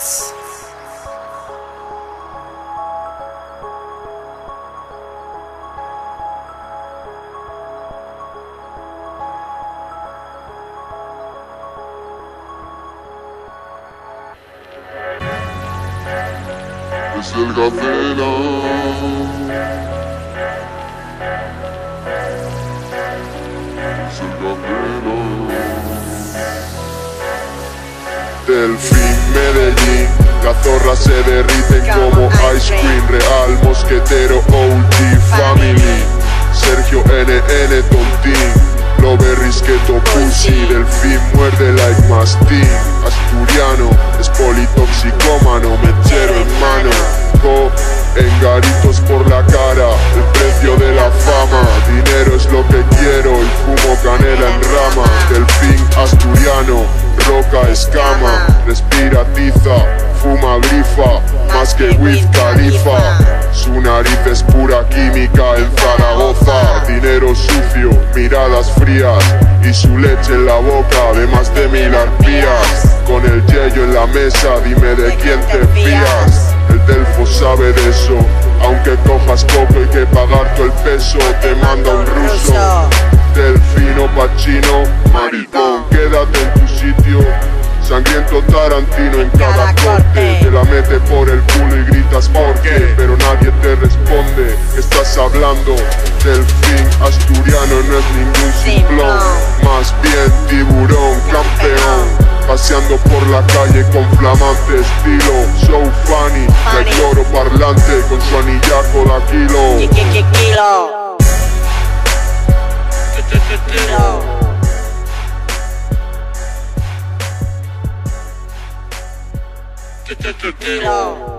Beats. Es el Gacela. Es el Gacela. Delfín, Medellín, las zorras se derriten como ice cream. Real, Mosquetero, OG, Family, Sergio NN, Tontín, Love, Risqueto, Pussy, Delfín, muerde like mastín. Asturiano, es politoxicómano, mechero en mano, en garitos por la cara, el precio de la fama. Dinero es lo que quiero y fumo canela en rama. Delfín asturiano, roca escama, respira tiza, fuma grifa, más que Wiz Khalifa. Su nariz es pura química en Zaragoza. Dinero sucio, miradas frías y su leche en la boca de más de 1000 arpías. Con el yello en la mesa, dime de quién te fías. El Delfo sabe de eso, aunque cojas poco y que pagar todo el peso, te manda un ruso. Delfino, Pacino, maricón, quédate en tu sitio. Sangriento Tarantino en cada corte, te la mete por el culo y gritas ¿por qué? Pero nadie te responde, estás hablando. Delfín asturiano no es ningún ciclón, más bien tiburón, campeón. Paseando por la calle con flamante estilo, so funny, like loro parlante con su anillaco da kilo. Kilo.